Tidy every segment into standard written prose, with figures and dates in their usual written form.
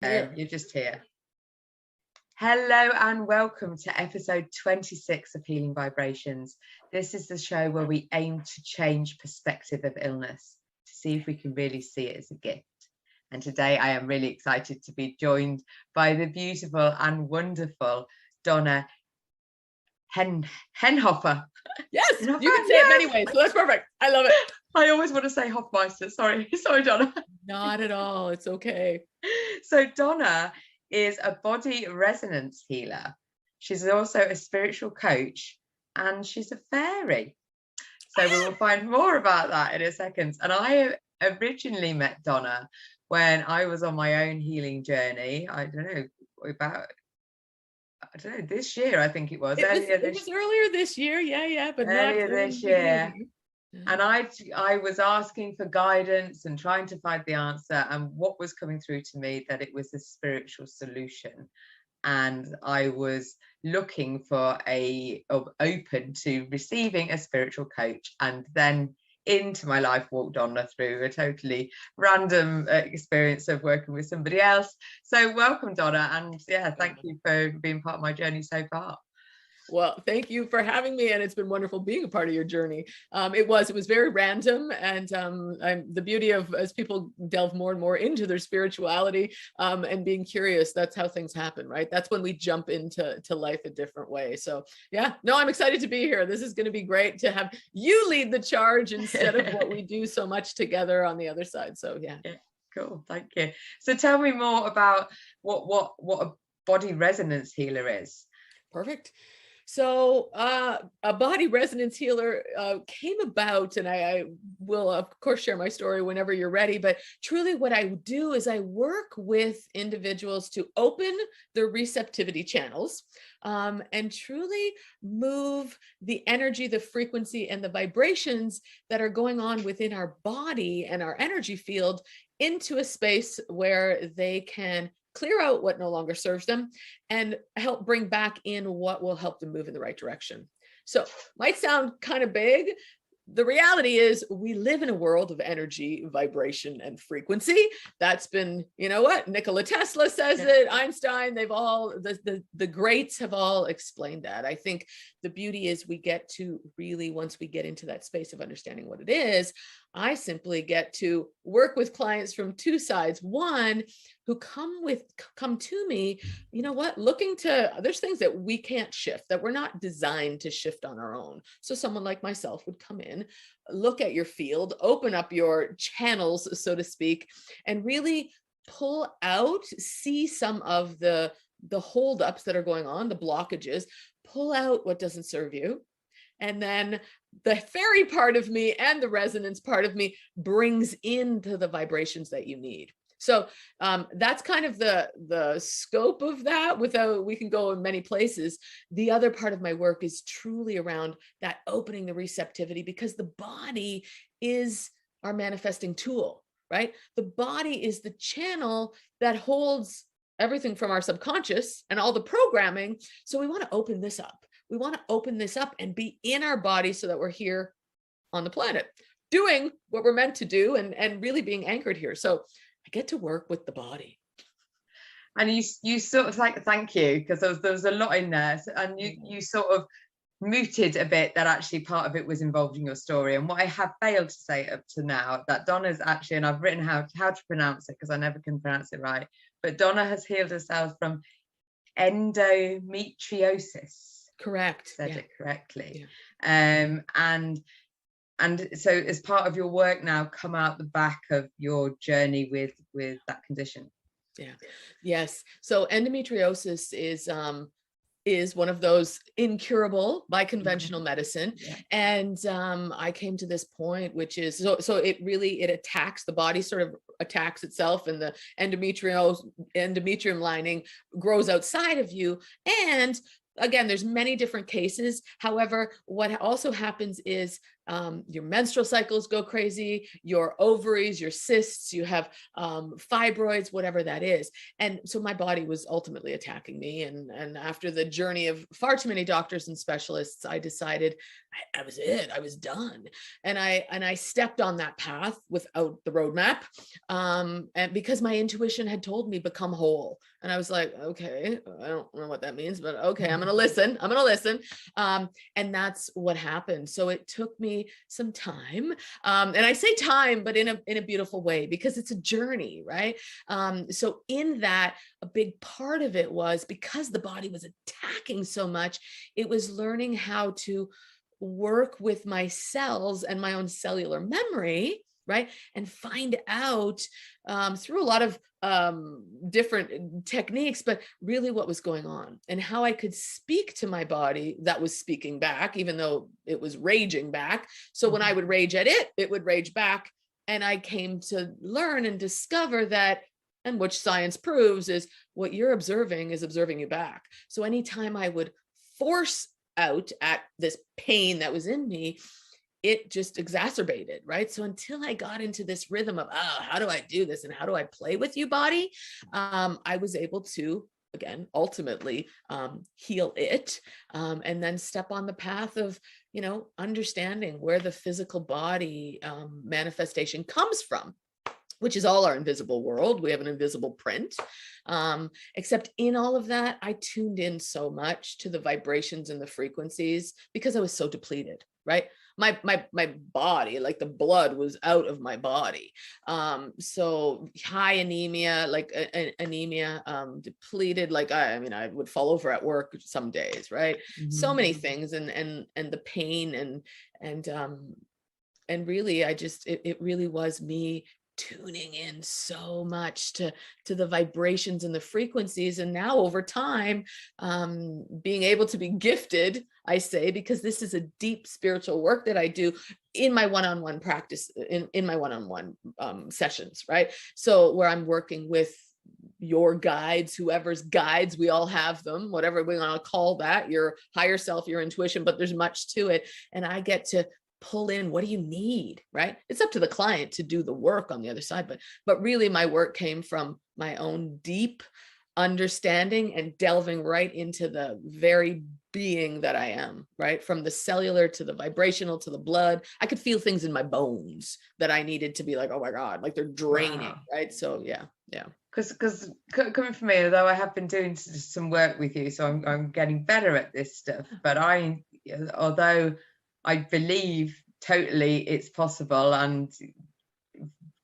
You're just here. Hello and welcome to episode 26 of Healing Vibrations. This is the show where we aim to change perspective of illness, to see if we can really see it as a gift. And today I am really excited to be joined by the beautiful and wonderful Donna Henhofer. Yes, you can say it many ways, so that's perfect. I love it. I always want to say Hofmeister. Sorry, Donna. Not at all. It's okay. So Donna is a body resonance healer. She's also a spiritual coach and she's a fairy. So we will find more about that in a second. And I originally met Donna when I was on my own healing journey. I don't know, this year, I think it was. It was earlier this year, but earlier this year. And I was asking for guidance and trying to find the answer, and what was coming through to me that it was a spiritual solution, and I was looking for open to receiving a spiritual coach. And then into my life walked Donna through a totally random experience of working with somebody else. So welcome, Donna, and thank you for being part of my journey so far. Well, thank you for having me, and it's been wonderful being a part of your journey. It was very random, and the beauty of, as people delve more and more into their spirituality and being curious, that's how things happen, right? That's when we jump into life a different way. So I'm excited to be here. This is going to be great to have you lead the charge instead of what we do so much together on the other side. So cool, thank you. So tell me more about what a body resonance healer is. Perfect. So a body resonance healer came about, and I will, of course, share my story whenever you're ready. But truly what I do is I work with individuals to open their receptivity channels and truly move the energy, the frequency, and the vibrations that are going on within our body and our energy field into a space where they can clear out what no longer serves them and help bring back in what will help them move in the right direction. So might sound kind of big. The reality is we live in a world of energy, vibration, and frequency. That's been, Nikola Tesla says it, Einstein, they've all, the greats have all explained that. I think the beauty is we get to really, once we get into that space of understanding what it is, I simply get to work with clients from two sides. One, who come to me, looking to, there's things that we can't shift, that we're not designed to shift on our own. So someone like myself would come in, look at your field, open up your channels, so to speak, and really pull out, see some of the holdups that are going on, the blockages, pull out what doesn't serve you. And then the fairy part of me and the resonance part of me brings into the vibrations that you need. So that's kind of the scope of that. We can go in many places. The other part of my work is truly around that opening the receptivity, because the body is our manifesting tool, right? The body is the channel that holds everything from our subconscious and all the programming. So we want to open this up. We want to open this up and be in our body so that we're here on the planet doing what we're meant to do and really being anchored here. So I get to work with the body. And you sort of thank you, because there was a lot in there. And you sort of mooted a bit that actually part of it was involved in your story. And what I have failed to say up to now, that Donna's actually, and I've written how to pronounce it because I never can pronounce it right, but Donna has healed herself from endometriosis. Correct. Said it correctly. Yeah. And so as part of your work now, come out the back of your journey with that condition. Yeah. Yes. So endometriosis is one of those incurable by conventional medicine. Yeah. And I came to this point, which is, so it attacks the body, sort of attacks itself, and the endometrium lining grows outside of you. And again, there's many different cases. However, what also happens is your menstrual cycles go crazy, your ovaries, your cysts, you have fibroids, whatever that is. And so my body was ultimately attacking me. And after the journey of far too many doctors and specialists, I decided I was it. I was done. And I stepped on that path without the roadmap. And because my intuition had told me become whole. And I was like, okay, I don't know what that means, but okay, I'm going to listen. I'm going to listen. And that's what happened. So it took me some time. And I say time, but in a beautiful way, because it's a journey, right? So in that, a big part of it was because the body was attacking so much, it was learning how to work with my cells and my own cellular memory, right? And find out through a lot of different techniques, but really what was going on and how I could speak to my body that was speaking back, even though it was raging back. So when I would rage at it, it would rage back. And I came to learn and discover that, and which science proves, is what you're observing is observing you back. So anytime I would force out at this pain that was in me, it just exacerbated, right? So until I got into this rhythm of, how do I do this? And how do I play with you, body? I was able to, again, ultimately heal it, and then step on the path of, understanding where the physical body manifestation comes from, which is all our invisible world. We have an invisible print. Except in all of that, I tuned in so much to the vibrations and the frequencies because I was so depleted, right? My body, like the blood was out of my body. So high anemia, like anemia, depleted, like I would fall over at work some days, right? So many things, and the pain and really, it really was me tuning in so much to the vibrations and the frequencies. And now over time, being able to be gifted, I say, because this is a deep spiritual work that I do in my one-on-one practice, in my one-on-one sessions, right? So where I'm working with your guides, whoever's guides, we all have them, whatever we want to call that, your higher self, your intuition, but there's much to it. And I get to pull in, what do you need, right? It's up to the client to do the work on the other side, but really my work came from my own deep understanding and delving right into the very being that I am, right? From the cellular to the vibrational to the blood. I could feel things in my bones that I needed to be like, oh my God, like they're draining, wow. Right? So yeah. Because coming from me, although I have been doing some work with you, so I'm getting better at this stuff, but although I believe totally it's possible, and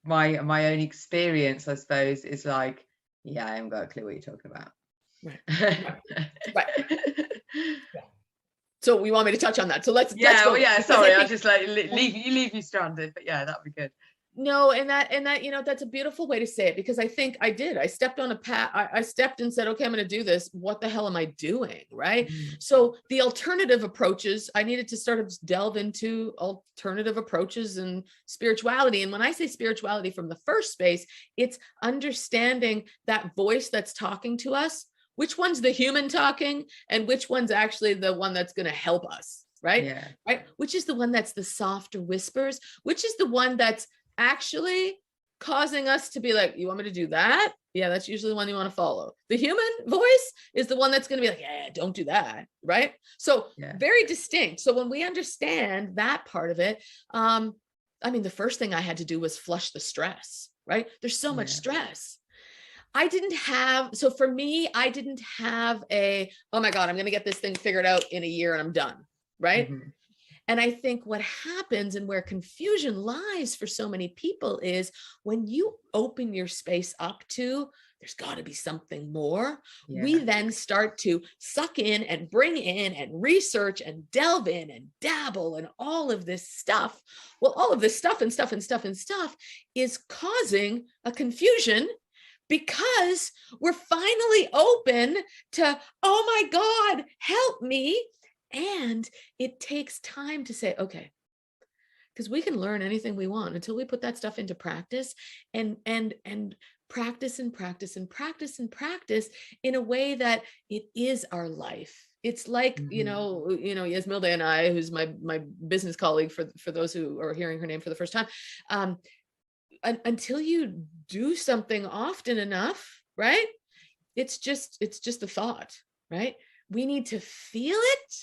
my own experience, I suppose, is like, yeah, I haven't got a clue what you're talking about. Right. Yeah. So we want me to touch on that. So let's go. Yeah. Sorry, I'll just like leave you stranded, but yeah, that'd be good. No, and that, that's a beautiful way to say it, because I think I stepped on a path. I stepped and said, okay, I'm going to do this. What the hell am I doing? Right. So the alternative approaches, I needed to start to delve into alternative approaches and spirituality. And when I say spirituality from the first space, it's understanding that voice that's talking to us, which one's the human talking and which one's actually the one that's going to help us. Right. Yeah. Right. Which is the one that's the softer whispers, which is the one that's actually causing us to be like, you want me to do that? Yeah, that's usually the one you want to follow. The human voice is the one that's going to be like, yeah, don't do that. Right. So very distinct. So when we understand that part of it, the first thing I had to do was flush the stress, right? There's so much stress. So for me, I didn't have oh my God, I'm going to get this thing figured out in a year and I'm done. Right. And I think what happens and where confusion lies for so many people is when you open your space up to, there's got to be something more. Yeah. We then start to suck in and bring in and research and delve in and dabble and all of this stuff. Well, all of this stuff is causing a confusion, because we're finally open to, oh my God, help me. And it takes time to say, okay, because we can learn anything we want until we put that stuff into practice and practice and practice and practice and practice in a way that it is our life. It's like, Yasmilda and I, who's my business colleague, for those who are hearing her name for the first time, until you do something often enough, right? It's just a thought, right? We need to feel it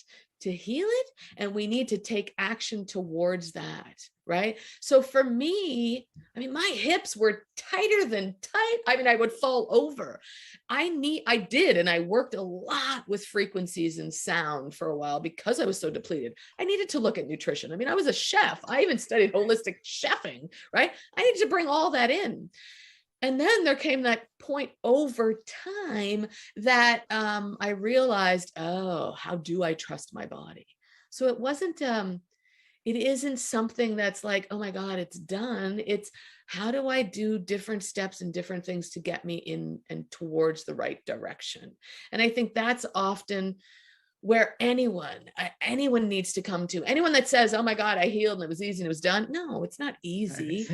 to heal it, and we need to take action towards that, right? So for me, I mean, my hips were tighter than tight. I mean, I would fall over. I worked a lot with frequencies and sound for a while because I was so depleted. I needed to look at nutrition. I mean, I was a chef. I even studied holistic chefing, right? I needed to bring all that in. And then there came that point over time that I realized, oh, how do I trust my body? So it isn't something that's like, oh my God, it's done. It's how do I do different steps and different things to get me in and towards the right direction? And I think that's often where anyone needs to come to. Anyone that says, oh my God, I healed and it was easy and it was done. No, it's not easy.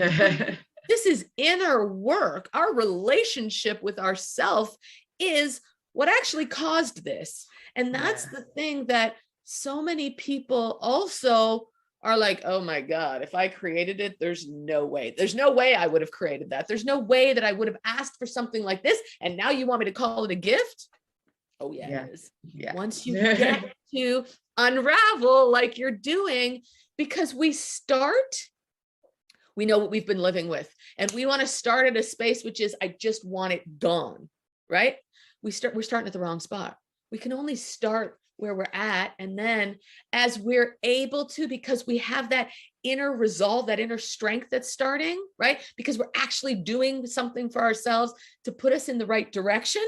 This is inner work. Our relationship with ourself is what actually caused this. And that's the thing that so many people also are like, oh my God, if I created it, there's no way. There's no way I would have created that. There's no way that I would have asked for something like this. And now you want me to call it a gift? Oh yeah, it is. Yeah. Once you get to unravel like you're doing, because we know what we've been living with, and we want to start at a space which is, I just want it gone, right? We're starting at the wrong spot. We can only start where we're at. And then as we're able to, because we have that inner resolve, that inner strength that's starting, right? Because we're actually doing something for ourselves to put us in the right direction,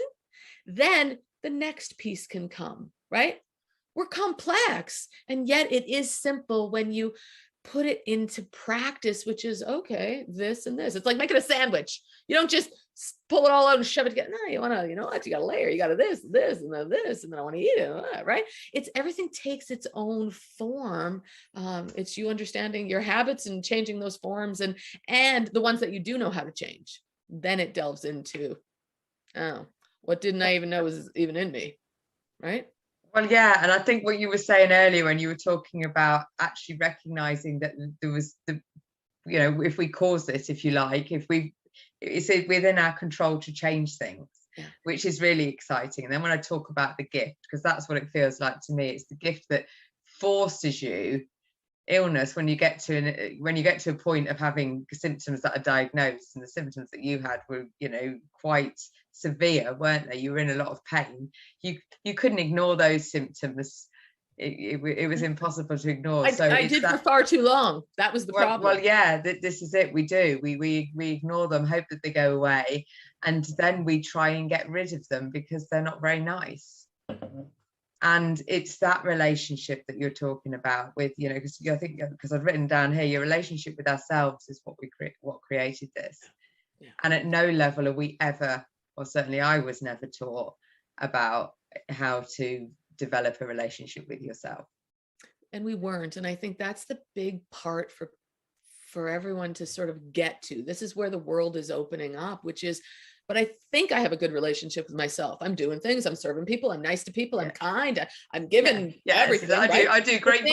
then the next piece can come, right? We're complex, and yet it is simple when you put it into practice, which is, okay, this and this. It's like making a sandwich. You don't just pull it all out and shove it together. No, you want to, you got a layer, you got this, and then this, and then I want to eat it, right? It's everything takes its own form. It's you understanding your habits and changing those forms and the ones that you do know how to change. Then it delves into, oh, what didn't I even know was even in me, right? Well, yeah, and I think what you were saying earlier when you were talking about actually recognizing that there was if we cause this, if you like, it's within our control to change things, which is really exciting. And then when I talk about the gift, because that's what it feels like to me, it's the gift that forces you illness when you get to a point of having symptoms that are diagnosed, and the symptoms that you had were quite severe, weren't they? You were in a lot of pain. You couldn't ignore those symptoms. It was impossible to ignore. I did for far too long. That was the problem. Well, yeah, this is it. We do. We ignore them, hope that they go away, and then we try and get rid of them because they're not very nice. And it's that relationship that you're talking about with, because I think, because I've written down here, your relationship with ourselves is what created this. Yeah. And at no level are we ever, or certainly I was never taught about how to develop a relationship with yourself. And we weren't. And I think that's the big part for everyone to sort of get to. This is where the world is opening up, which is, but I think I have a good relationship with myself. I'm doing things. I'm serving people. I'm nice to people. I'm kind. I'm giving everything. I do great.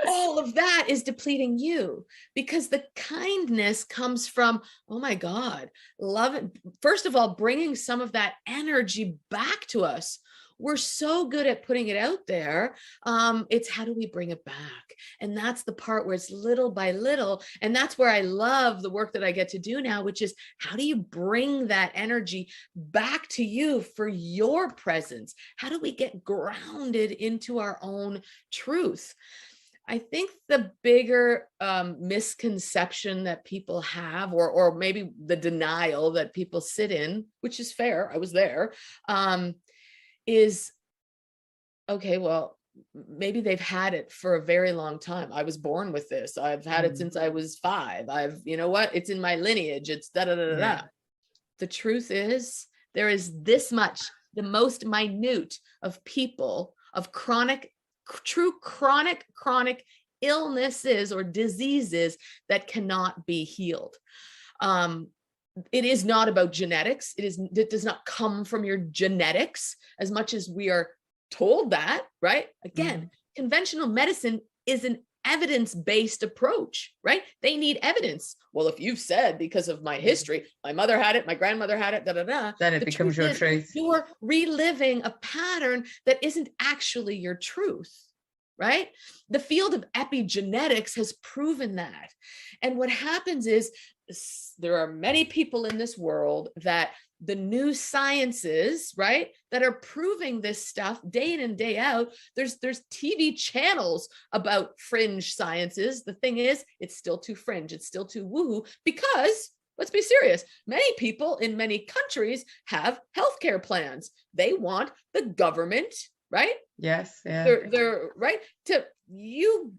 All of that is depleting you, because the kindness comes from, oh my God, love it. First of all, bringing some of that energy back to us. We're so good at putting it out there. It's how do we bring it back? And that's the part where it's little by little. And that's where I love the work that I get to do now, which is how do you bring that energy back to you for your presence? How do we get grounded into our own truth? I think the bigger misconception that people have, or maybe the denial that people sit in, which is fair, I was there, is, okay, well, maybe they've had it for a very long time. I was born with this. I've had it since I was 5. It's in my lineage. It's da-da-da-da-da. The truth is, there is this much, the most minute of people, of true chronic illnesses or diseases that cannot be healed. It is not about genetics. It does not come from your genetics as much as we are told that, right? Again, conventional medicine is an evidence-based approach, right? They need evidence. Well, if you've said because of my history, my mother had it, my grandmother had it, then it becomes your truth. You're reliving a pattern that isn't actually your truth, right? The field of epigenetics has proven that. And what happens is there are many people in this world that the new sciences, right, that are proving this stuff day in and day out. There's TV channels about fringe sciences. The thing is, it's still too fringe. It's still too woohoo, because let's be serious. Many people in many countries have healthcare plans. They want the government, right? Yes. Yeah. They're right to you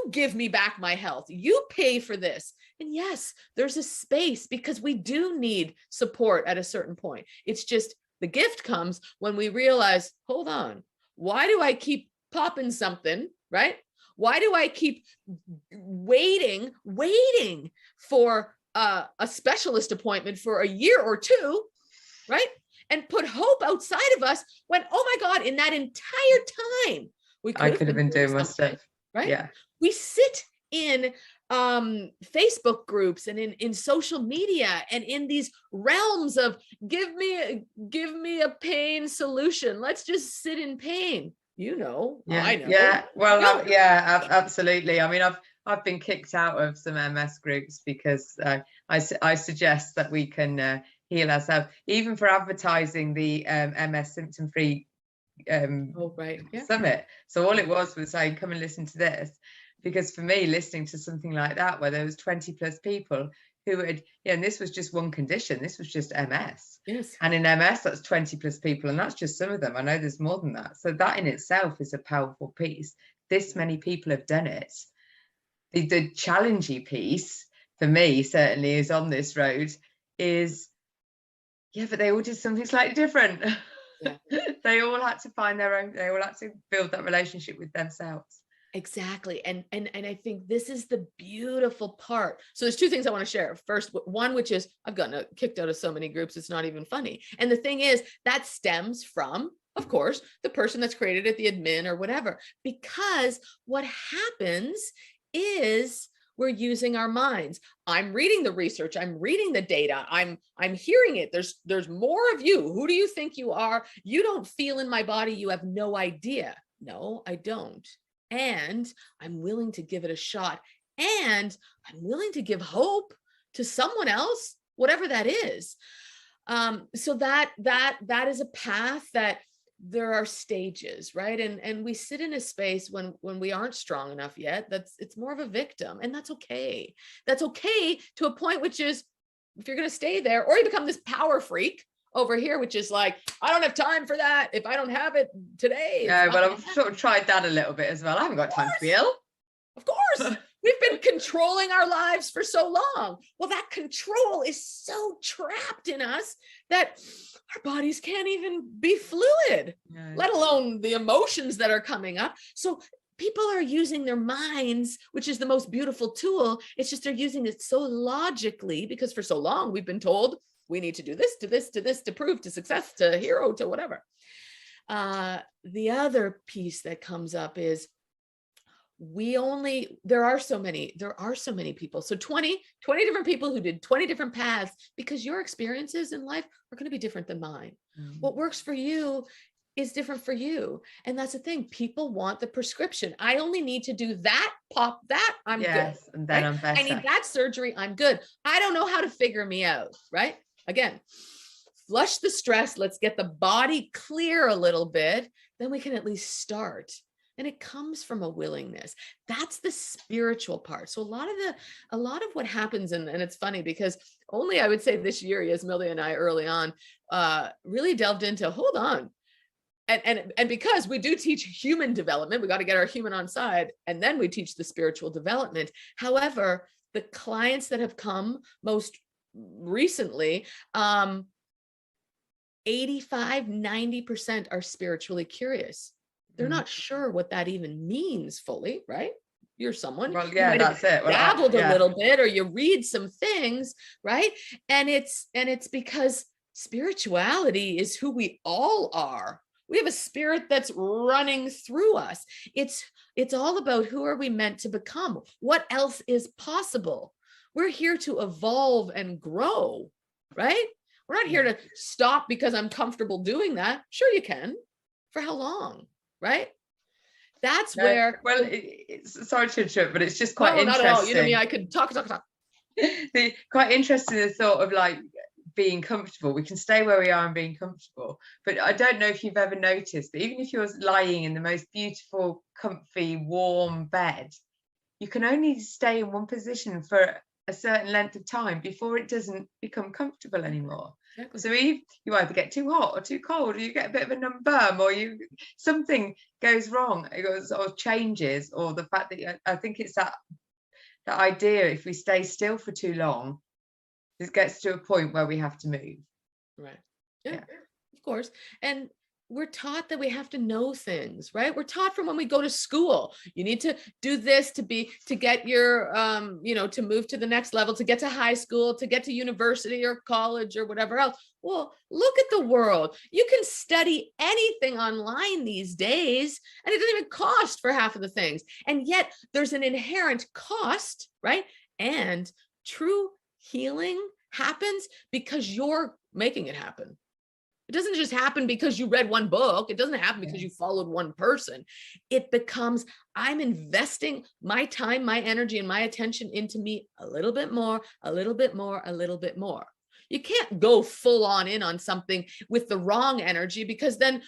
give me back my health. You pay for this. And yes, there's a space, because we do need support at a certain point. It's just the gift comes when we realize, hold on, why do I keep popping something, right? Why do I keep waiting for a specialist appointment for a year or two, right? And put hope outside of us when, oh my God, in that entire time, I could have been doing my stuff, right? Yeah. We sit in Facebook groups and in social media and in these realms of give me a pain solution. Let's just sit in pain. You know, yeah, I know. Yeah. Well, absolutely. I mean, I've been kicked out of some MS groups because I suggest that we can heal ourselves, even for advertising the MS symptom-free summit. So all it was saying, come and listen to this. Because for me, listening to something like that, where there was 20 plus people who had, and this was just one condition, this was just MS. Yes. And in MS, that's 20 plus people, and that's just some of them. I know there's more than that. So that in itself is a powerful piece. This many people have done it. The challenging piece for me certainly is on this road is, but they all did something slightly different. Yeah. They all had to find their own, they all had to build that relationship with themselves. Exactly. And I think this is the beautiful part. So there's two things I want to share. First, one, which is I've gotten kicked out of so many groups, it's not even funny. And the thing is, that stems from, of course, the person that's created it, the admin or whatever, because what happens is we're using our minds. I'm reading the research. I'm reading the data. I'm hearing it. There's more of you. Who do you think you are? You don't feel in my body. You have no idea. No, I don't. And I'm willing to give it a shot. And I'm willing to give hope to someone else, whatever that is. So that is a path that there are stages, right? And we sit in a space when we aren't strong enough yet, it's more of a victim, and that's okay. That's okay to a point, which is if you're going to stay there, or you become this power freak over here, which is like, I don't have time for that. If I don't have it today. Yeah, well, I've sort of tried that a little bit as well. I haven't got time to be ill. Of course. We've been controlling our lives for so long. Well, that control is so trapped in us that our bodies can't even be fluid, let alone the emotions that are coming up. So people are using their minds, which is the most beautiful tool. It's just they're using it so logically, because for so long we've been told we need to do this, to this, to this, to prove, to success, to hero, to whatever. The other piece that comes up is there are so many people. So 20 different people who did 20 different paths, because your experiences in life are going to be different than mine. What works for you is different for you. And that's the thing. People want the prescription. I only need to do that, pop that, I'm good. And then I'm better. I need that surgery, I'm good. I don't know how to figure me out, right? Again, flush the stress. Let's get the body clear a little bit. Then we can at least start. And it comes from a willingness. That's the spiritual part. So a lot of what happens, and it's funny because only I would say this year, Yasmilda and I early on really delved into, hold on. And because we do teach human development, we got to get our human on side, and then we teach the spiritual development. However, the clients that have come most recently, 85-90% are spiritually curious. They're not sure what that even means fully, right? You're someone, well, yeah, that's it. Well, dabbled a little bit, or you read some things, right? And it's because spirituality is who we all are. We have a spirit that's running through us. It's all about who are we meant to become? What else is possible? We're here to evolve and grow, right? We're not here to stop because I'm comfortable doing that. Sure, you can. For how long, right? That's where. Well, it's sorry to interrupt, but it's just quite No, interesting. not at all. You know me, I could talk. Quite interesting, the thought of like being comfortable. We can stay where we are and being comfortable. But I don't know if you've ever noticed that even if you're lying in the most beautiful, comfy, warm bed, you can only stay in one position for a certain length of time before it doesn't become comfortable anymore. Exactly. So you either get too hot or too cold, or you get a bit of a numb bum, or something goes wrong, or changes, or the fact that I think it's that idea, if we stay still for too long, it gets to a point where we have to move. Right. Yeah. Of course. And we're taught that we have to know things, right? We're taught from when we go to school, you need to do this to get your, to move to the next level, to get to high school, to get to university or college or whatever else. Well, look at the world. You can study anything online these days, and it doesn't even cost for half of the things. And yet there's an inherent cost, right? And true healing happens because you're making it happen. It doesn't just happen because you read one book. It doesn't happen because you followed one person. It becomes, I'm investing my time, my energy, and my attention into me a little bit more, a little bit more, a little bit more. You can't go full on in on something with the wrong energy, because then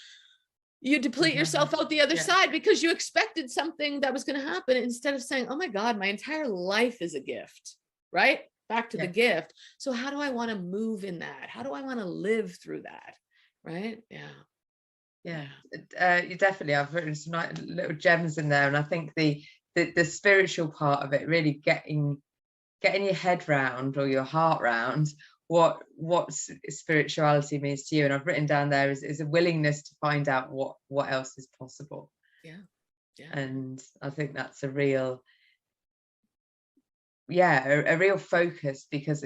you deplete yourself out the other side, because you expected something that was going to happen, instead of saying, oh my God, my entire life is a gift, right? Back to the gift. So how do I want to move in that? How do I want to live through that? Right? Yeah. You definitely, I've written some little gems in there, and I think the spiritual part of it, really getting your head round, or your heart round, what spirituality means to you. And I've written down there is a willingness to find out what else is possible. And I think that's a real focus, because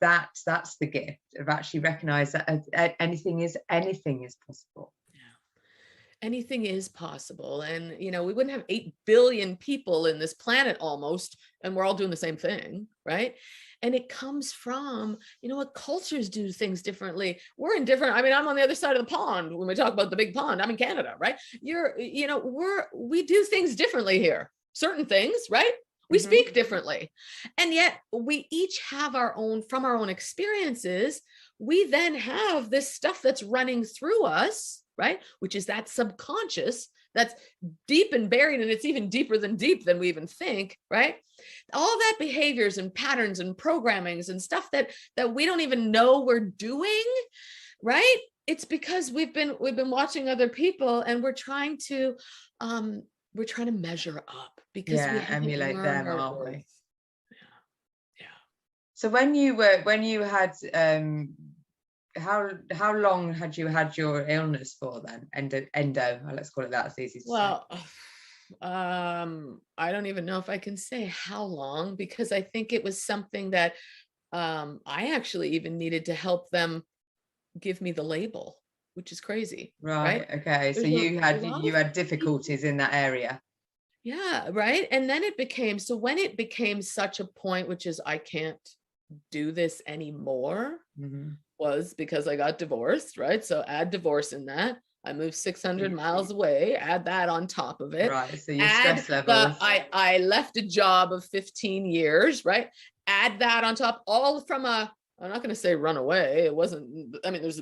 that's the gift of actually recognize that anything is possible. Anything is possible. And we wouldn't have 8 billion people in this planet almost, and we're all doing the same thing, right? And it comes from, what cultures do things differently. We're in different, I'm on the other side of the pond when we talk about the big pond. I'm in Canada, right? We do things differently here. Certain things, right? We speak differently. And yet we each have from our own experiences, we then have this stuff that's running through us, right? Which is that subconscious that's deep and buried, and it's even deeper than deep than we even think, right? All that behaviors and patterns and programmings and stuff that we don't even know we're doing, right? It's because we've been watching other people, and we're trying to measure up, because we emulate them, aren't we? Yeah. So when you had how long had you had your illness for then? Endo, let's call it that. It's easy to say. I don't even know if I can say how long, because I think it was something that I actually even needed to help them give me the label, which is crazy. Right? Okay. So you had difficulties in that area. Yeah, right. And then when it became such a point, which is I can't do this anymore, was because I got divorced, right? So add divorce in that. I moved 600 miles away, add that on top of it. Right, so your stress levels. I left a job of 15 years, right? Add that on top, all from I'm not going to say run away. It wasn't, there's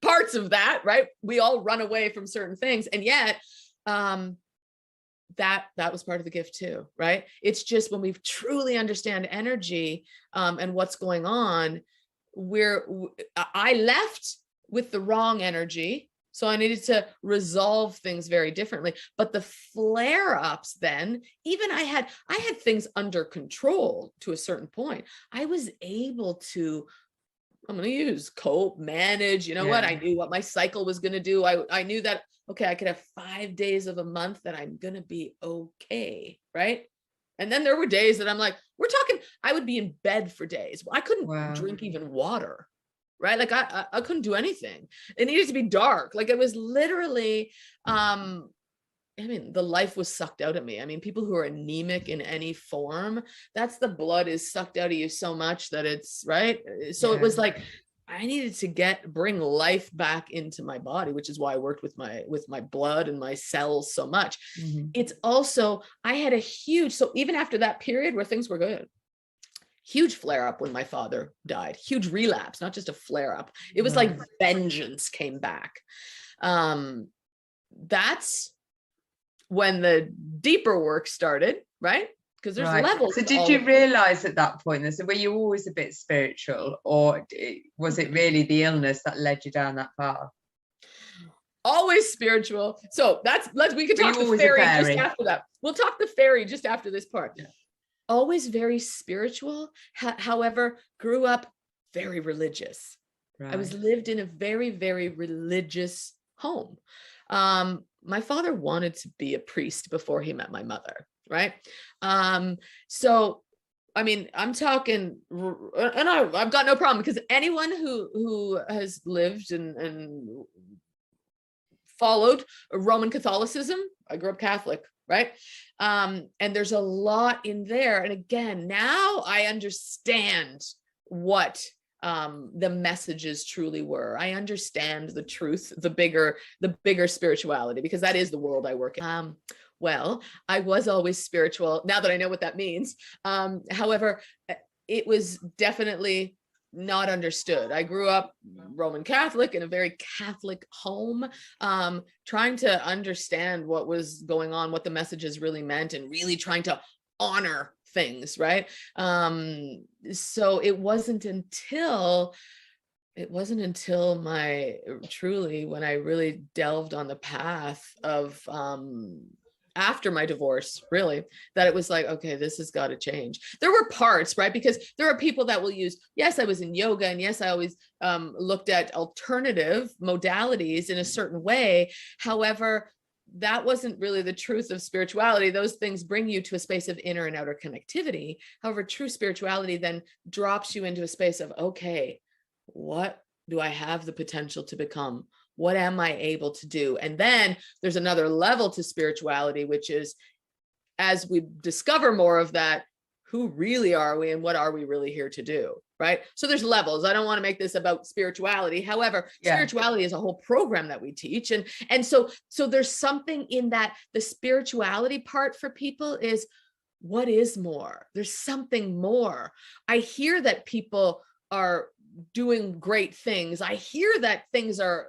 parts of that, right? We all run away from certain things. And yet, that was part of the gift too, right? It's just when we truly understand energy and what's going on, I left with the wrong energy, so I needed to resolve things very differently. But the flare-ups then, even I had things under control to a certain point. I was able to, I'm going to use cope, manage, what I knew what my cycle was going to do. I knew that, okay, I could have 5 days of a month that I'm going to be okay. Right. And then there were days that I'm like, I would be in bed for days. I couldn't drink even water. right? Like I couldn't do anything. It needed to be dark. Like it was literally, I mean, the life was sucked out of me. I mean, people who are anemic in any form, that's the blood is sucked out of you so much that it's right. So it was like, I needed to bring life back into my body, which is why I worked with my blood and my cells so much. It's also, I had a huge, so even after that period where things were good, huge flare up when my father died, huge relapse, not just a flare up. It was like vengeance came back. That's when the deeper work started, right? Because there's levels. So did you realize at that point, were you always a bit spiritual, or was it really the illness that led you down that path? Always spiritual. So we can talk the fairy just after that. We'll talk the fairy just after this part. Yeah. Always very spiritual. However, grew up very religious. I was lived in a very, very religious home. My father wanted to be a priest before he met my mother, right? So, I mean, I'm talking, and I've got no problem, because anyone who has lived and followed Roman Catholicism, I grew up Catholic, right? And there's a lot in there. And again, now I understand what the messages truly were. I understand the truth, the bigger spirituality, because that is the world I work in. Well, I was always spiritual now that I know what that means. However, it was definitely not understood. I grew up Roman Catholic in a very Catholic home, trying to understand what was going on, what the messages really meant, and really trying to honor things, right? So it wasn't until when I really delved on the path of after my divorce, really, that it was like, okay, this has got to change. There were parts, right? Because there are people that will use, yes, I was in yoga, and yes, I always looked at alternative modalities in a certain way. However, that wasn't really the truth of spirituality. Those things bring you to a space of inner and outer connectivity. However, true spirituality then drops you into a space of, okay, what do I have the potential to become? What am I able to do? And then there's another level to spirituality, which is, as we discover more of that, who really are we and what are we really here to do? Right? So there's levels. I don't want to make this about spirituality. However, spirituality is a whole program that we teach. And so there's something in that. The spirituality part for people is, what is more? There's something more. I hear that people are doing great things. I hear that things are,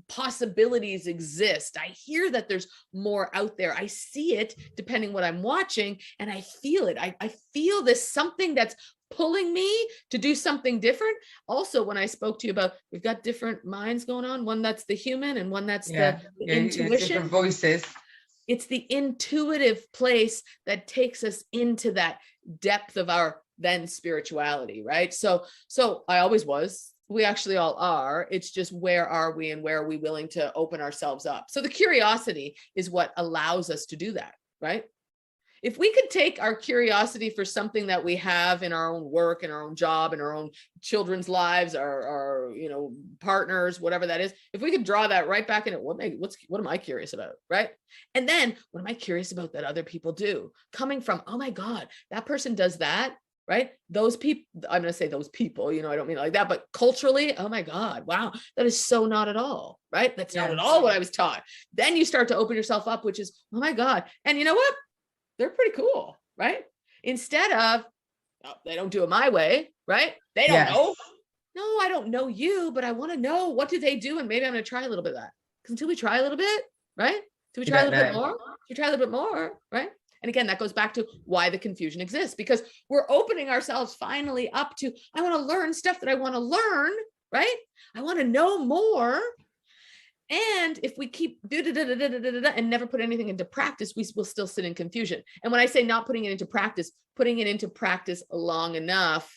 possibilities exist. I hear that there's more out there. I see it depending what I'm watching, and I feel it. I feel this something that's pulling me to do something different. Also, when I spoke to you about, we've got different minds going on, one that's the human and one that's the intuition. Different voices. It's the intuitive place that takes us into that depth of our then spirituality, right? So I always was. We actually all are. It's just, where are we and where are we willing to open ourselves up? So the curiosity is what allows us to do that, right? If we could take our curiosity for something that we have in our own work, in our own job, in our own children's lives, our partners, whatever that is, if we could draw that right back in it, what am I curious about, right? And then what am I curious about that other people do? Coming from, oh my God, that person does that, right? Those people, I'm going to say those people, I don't mean it like that, but culturally, oh my God, wow, that is so not at all, right? That's not at all what I was taught. Then you start to open yourself up, which is, oh my God. And you know what? They're pretty cool, right? Instead of, oh, they don't do it my way, right? They don't know. No, I don't know you, but I want to know, what do they do? And maybe I'm going to try a little bit of that. Because until we try a little bit, right? Do we try a little bit more? We try a little bit more, right? And again, that goes back to why the confusion exists, because we're opening ourselves finally up to, I want to learn stuff that I want to learn, right? I want to know more. And if we keep and never put anything into practice, we will still sit in confusion. And when I say not putting it into practice, putting it into practice long enough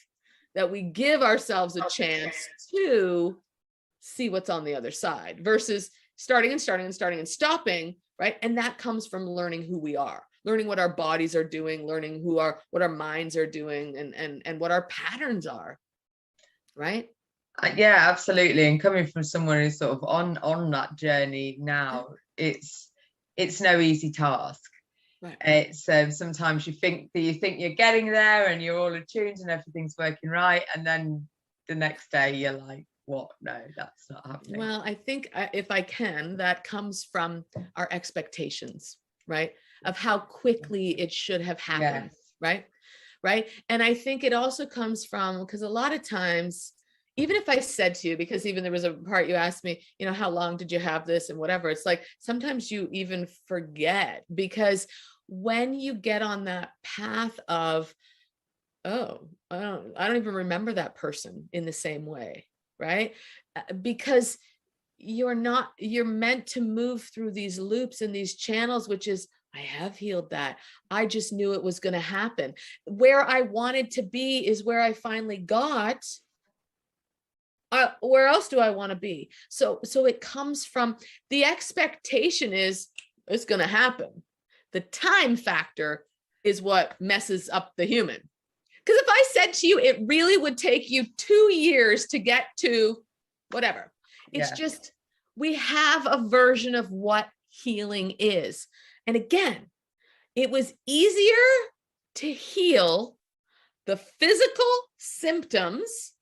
that we give ourselves a chance to see what's on the other side, versus starting and stopping, right? And that comes from learning who we are, learning what our bodies are doing, learning what our minds are doing, and what our patterns are, right? Yeah, absolutely. And coming from someone who's sort of on that journey now, it's no easy task. Right. It's sometimes you think you're getting there and you're all attuned and everything's working right, and then the next day you're like, what? No, that's not happening. Well, I think if I can, that comes from our expectations, right? Of how quickly it should have happened, Yes. right? And I think it also comes from, because a lot of times, even if I said to you, because even there was a part you asked me, how long did you have this and whatever, it's like sometimes you even forget, because when you get on that path of, oh, I don't even remember that person in the same way, right? Because you're meant to move through these loops and these channels, which is, I have healed that. I just knew it was going to happen. Where I wanted to be is where I finally got. Where else do I want to be? So it comes from, the expectation is it's going to happen. The time factor is what messes up the human. Because if I said to you, it really would take you 2 years to get to whatever, it's just, we have a version of what healing is. And again, it was easier to heal the physical symptoms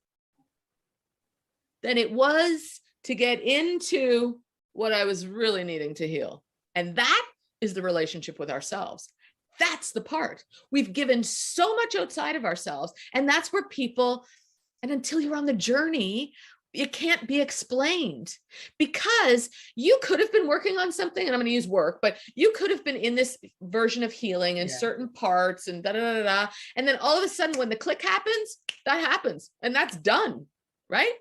than it was to get into what I was really needing to heal. And that is the relationship with ourselves. That's the part. We've given so much outside of ourselves. And that's where people, and until you're on the journey, it can't be explained, because you could have been working on something, and I'm going to use work, but you could have been in this version of healing in certain parts and and then all of a sudden when the click happens, that happens and that's done, right?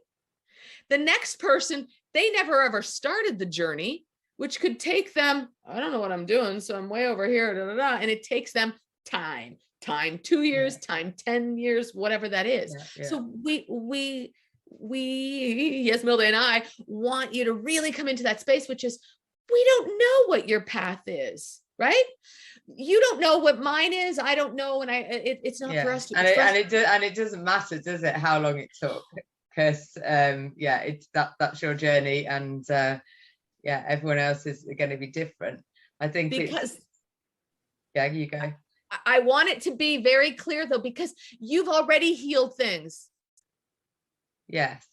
The next person, they never ever started the journey, which could take them, I don't know what I'm doing, so I'm way over here, and it takes them time 2 years, time 10 years, whatever that is. So we Yasmilda and I want you to really come into that space, which is, we don't know what your path is, right? You don't know what mine is. I don't know. And it's not for us to. And it doesn't matter, does it, how long it took? Because it's that's your journey, and everyone else is going to be different. I think because you go. I want it to be very clear though, because you've already healed things. Yes.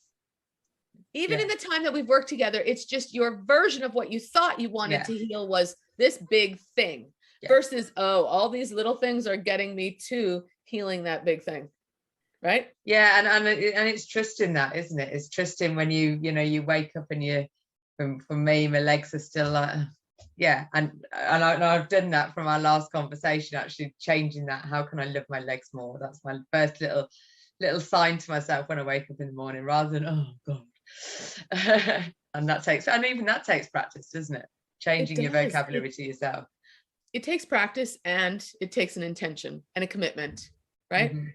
Even in the time that we've worked together, it's just your version of what you thought you wanted to heal was this big thing versus, all these little things are getting me to healing that big thing. Right. Yeah. And it's trusting that, isn't it? It's trusting when you wake up and for me, my legs are still like, and I've done that from our last conversation, actually changing that. How can I love my legs more? That's my first little sign to myself when I wake up in the morning, rather than, oh God. And even that takes practice, doesn't it? Changing your vocabulary to yourself. It takes practice, and it takes an intention and a commitment, right? Mm-hmm.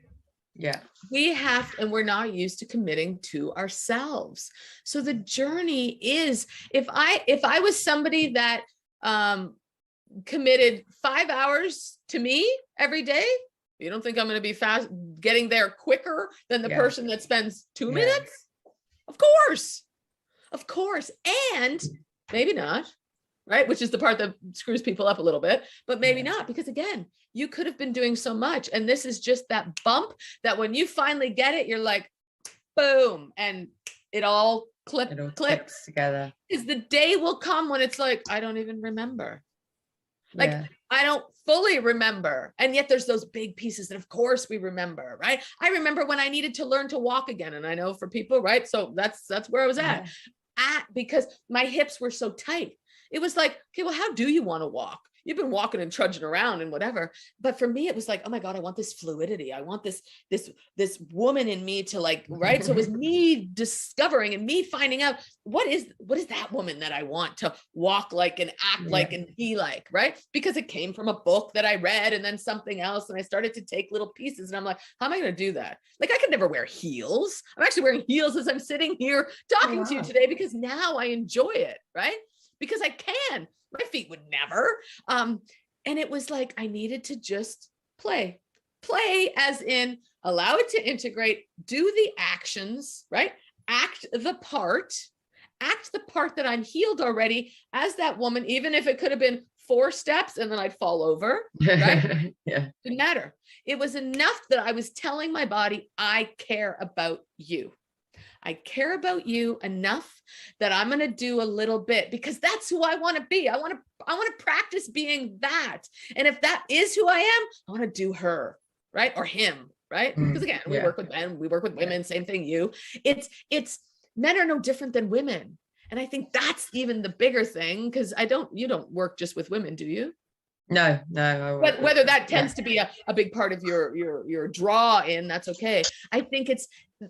Yeah. We're not used to committing to ourselves. So the journey is, if I was somebody that committed 5 hours to me every day, you don't think I'm going to be fast getting there quicker than the person that spends 2 minutes? Of course. And maybe not, right? Which is the part that screws people up a little bit, but maybe not, because again, you could have been doing so much. And this is just that bump that when you finally get it, you're like, boom, and it all clicks together. Because the day will come when it's like, I don't even remember. Like, I don't fully remember. And yet there's those big pieces that of course we remember, right? I remember when I needed to learn to walk again. And I know for people, right? So that's where I was at because my hips were so tight. It was like, okay, well, how do you want to walk? You've been walking and trudging around and whatever. But for me, it was like, oh my God, I want this fluidity. I want this woman in me to like, right? So it was me discovering and me finding out what is that woman that I want to walk like and act like and be like, right? Because it came from a book that I read and then something else. And I started to take little pieces and I'm like, how am I going to do that? Like, I could never wear heels. I'm actually wearing heels as I'm sitting here talking to you today because now I enjoy it, right? Because I can. My feet would never. And it was like, I needed to just play as in allow it to integrate, do the actions, right? act the part that I'm healed already as that woman, even if it could have been 4 steps and then I'd fall over, right? Yeah. Didn't matter. It was enough that I was telling my body, I care about you. I care about you enough that I'm going to do a little bit, because that's who I want to be. I want to practice being that. And if that is who I am, I want to do her, right? Or him, right? Because again, we work with men, we work with women, same thing. It's men are no different than women. And I think that's even the bigger thing, because you don't work just with women, do you? No. But whether that tends to be a big part of your draw in, that's okay. I think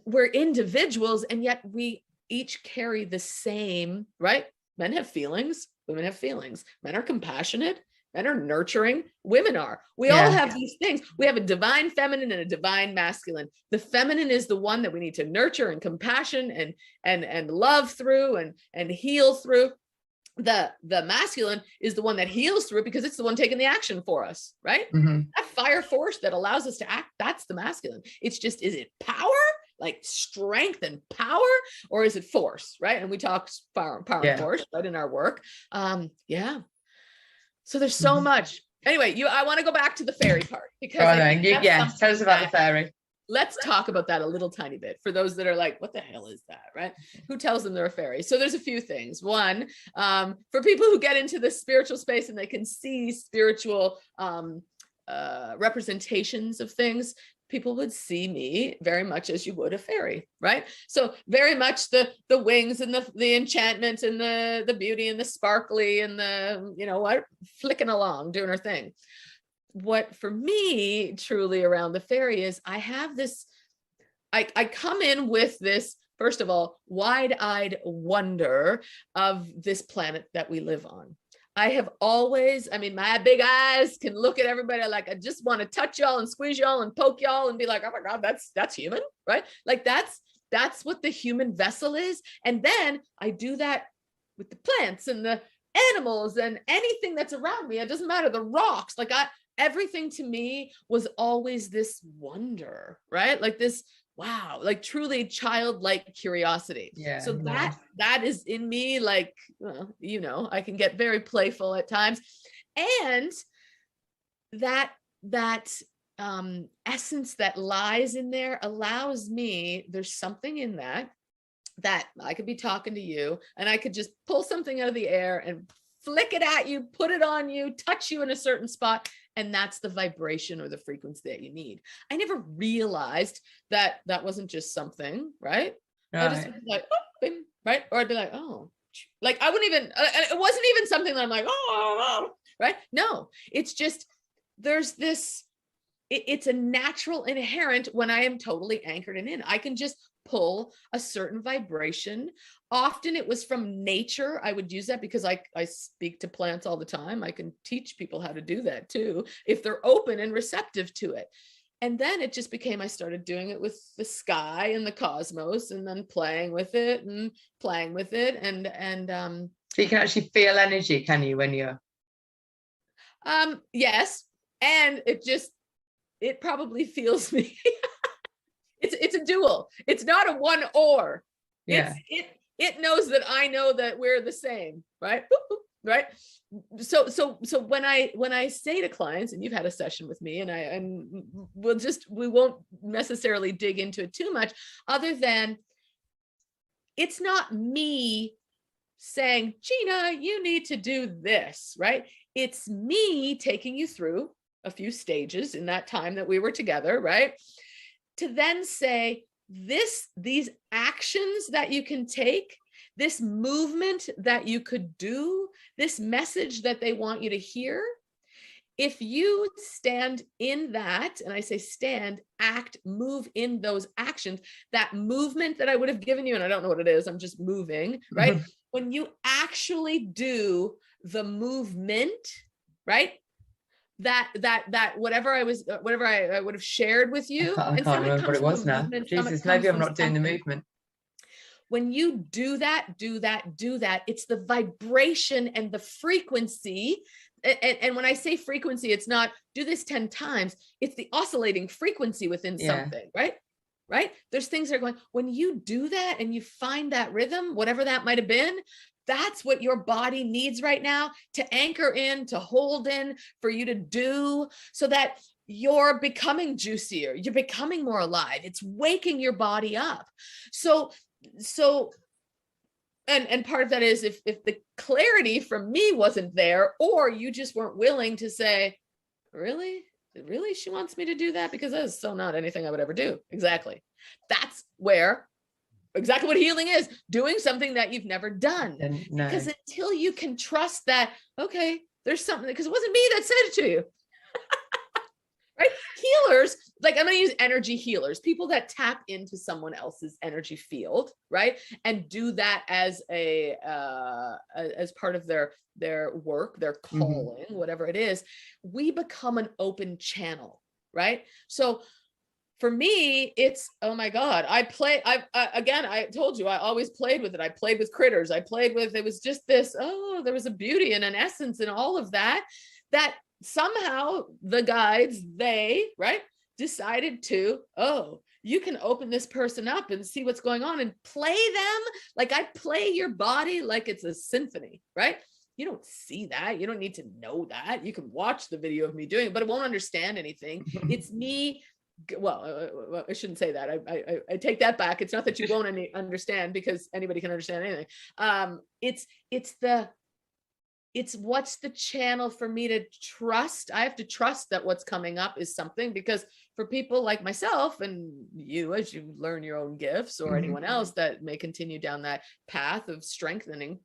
we're individuals, and yet we each carry the same, right? Men have feelings, women have feelings. Men are compassionate, men are nurturing, women are. We all have these things. We have a divine feminine and a divine masculine. The feminine is the one that we need to nurture and compassion and love through and heal through. The masculine is the one that heals through it, because it's the one taking the action for us, right? That fire force that allows us to act, that's the masculine. It's just, is it power, like strength and power, or is it force, right? And we talk power and force, right, in our work. So there's so much. Anyway, I want to go back to the fairy part, because tell us about the fairy. Let's talk about that a little tiny bit for those that are like, what the hell is that, right? Who tells them they're a fairy? So there's a few things. One, for people who get into the spiritual space and they can see spiritual representations of things, people would see me very much as you would a fairy, right? So very much the wings and the enchantment and the beauty and the sparkly and the, flicking along, doing her thing. What for me truly around the fairy is I have this, I come in with this, first of all, wide-eyed wonder of this planet that we live on. I have always, my big eyes can look at everybody like, I just want to touch y'all and squeeze y'all and poke y'all and be like, oh my God, that's human, right? Like that's what the human vessel is. And then I do that with the plants and the animals and anything that's around me. It doesn't matter, the rocks, like everything to me was always this wonder, right? Like this, wow, like truly childlike curiosity. Yeah. So that is in me, like, I can get very playful at times. And that essence that lies in there allows me, there's something in that I could be talking to you and I could just pull something out of the air and flick it at you, put it on you, touch you in a certain spot. And that's the vibration or the frequency that you need. I never realized that wasn't just something, right? I just was like, oh, bing, right? Or I'd be like, oh, like I wouldn't even, it wasn't even something that I'm like, oh, right? No, it's just, there's this, it's a natural inherent when I am totally anchored and in. I can just pull a certain vibration. Often it was from nature. I would use that because I speak to plants all the time. I can teach people how to do that too, if they're open and receptive to it. And then it just became, I started doing it with the sky and the cosmos, and then playing with it. And so you can actually feel energy, can you, when you're yes. And it probably feels me. It's a dual. It's not a one or. Yeah. It knows that I know that we're the same, right? Right. So when I say to clients, and you've had a session with me, and we won't necessarily dig into it too much, other than it's not me saying, Gina, you need to do this, right? It's me taking you through a few stages in that time that we were together, right? To then say, these actions that you can take, this movement that you could do, this message that they want you to hear, if you stand in that, and I say stand, act, move in those actions, that movement that I would have given you, and I don't know what it is, I'm just moving, right? Mm-hmm. When you actually do the movement, right? That whatever I would have shared with you. I can't remember what it was now. Jesus, maybe I'm not doing the movement. When you do that, it's the vibration and the frequency. And when I say frequency, it's not do this 10 times. It's the oscillating frequency within something, right? right? There's things that are going, when you do that and you find that rhythm, whatever that might have been, that's what your body needs right now to anchor in, to hold in, for you to do, so that you're becoming juicier, you're becoming more alive. It's waking your body up. So and part of that is if the clarity from me wasn't there, or you just weren't willing to say, really she wants me to do that, because that is so not anything I would ever do. Exactly. That's where exactly what healing is, doing something that you've never done. No. Because until you can trust that, okay, there's something, because it wasn't me that said it to you. Right? Healers, like I'm going to use energy healers, people that tap into someone else's energy field, right? And do that as as part of their work, their calling, whatever it is. We become an open channel, right? So for me, it's, oh my God, again, I told you, I always played with it. I played with critters. It was just this, there was a beauty and an essence in all of that, that somehow the guides, right, decided to, you can open this person up and see what's going on and play them. Like I play your body like it's a symphony, right? You don't see that. You don't need to know that. You can watch the video of me doing it, but it won't understand anything. It's me. Well, I shouldn't say that. I take that back. It's not that you won't understand, because anybody can understand anything. It's what's the channel for me to trust. I have to trust that what's coming up is something, because for people like myself and you, as you learn your own gifts, or anyone else that may continue down that path of strengthening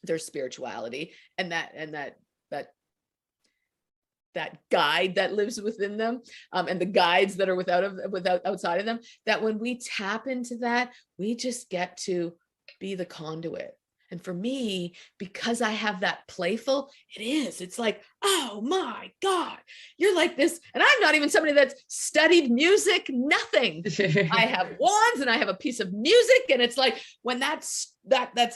their spirituality and that guide that lives within them, and the guides that are without outside of them, that when we tap into that, we just get to be the conduit. And for me, because I have that playful, it's like, oh my God, you're like this. And I'm not even somebody that's studied music, nothing. I have wands and I have a piece of music. And it's like, when that's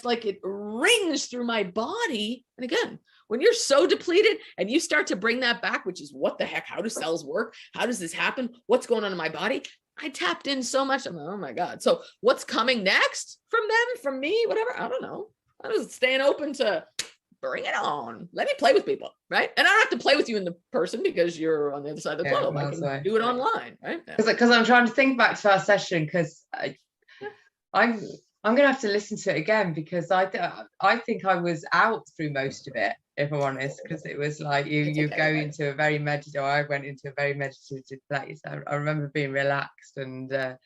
like, it rings through my body. And again, when you're so depleted and you start to bring that back, which is what the heck, how do cells work? How does this happen? What's going on in my body? I tapped in so much. I'm like, oh my God. So what's coming next from them, from me, whatever? I don't know. I'm just staying open to bring it on. Let me play with people, right? And I don't have to play with you in the person because you're on the other side of the globe. I can do it online, right? Because I'm trying to think back to our session, because I'm going to have to listen to it again, because I think I was out through most of it, if I'm honest, because it was like you go into a very meditative, I went into a very meditative place. I remember being relaxed and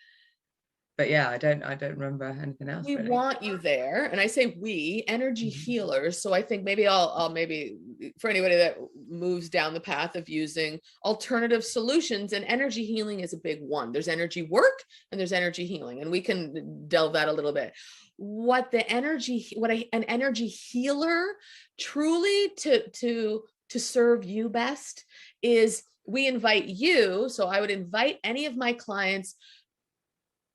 but yeah, I don't remember anything else. We want you there. And I say we, energy healers. So I think maybe I'll maybe for anybody that moves down the path of using alternative solutions, and energy healing is a big one. There's energy work and there's energy healing, and we can delve that a little bit. What an energy healer truly to serve you best is, we invite you. So I would invite any of my clients.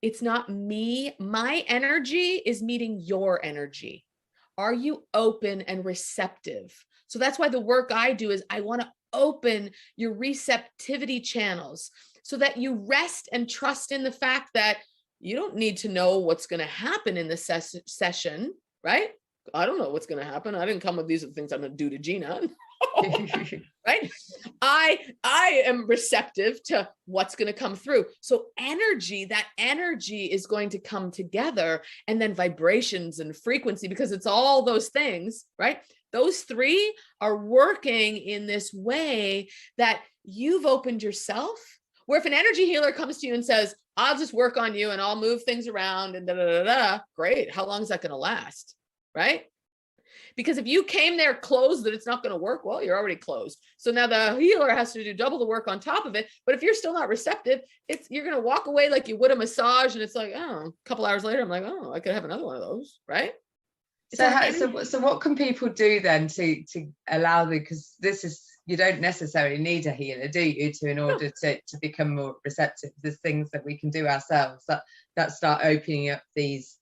It's not me. My energy is meeting your energy. Are you open and receptive? So that's why the work I do is I want to open your receptivity channels so that you rest and trust in the fact that you don't need to know what's going to happen in the session, right? I don't know what's going to happen. I didn't come with these are the things I'm going to do to Gina. Right? I am receptive to what's going to come through. So that energy is going to come together, and then vibrations and frequency, because it's all those things, right? Those three are working in this way that you've opened yourself, where if an energy healer comes to you and says, I'll just work on you and I'll move things around and great. How long is that going to last? Right? Because if you came there closed that it's not going to work, well, you're already closed. So now the healer has to do double the work on top of it. But if you're still not receptive, you're going to walk away like you would a massage. And it's like, a couple hours later, I'm like, I could have another one of those. Right. So what can people do then to allow because this is, you don't necessarily need a healer, do you, in order to become more receptive? There's things that we can do ourselves that start opening up these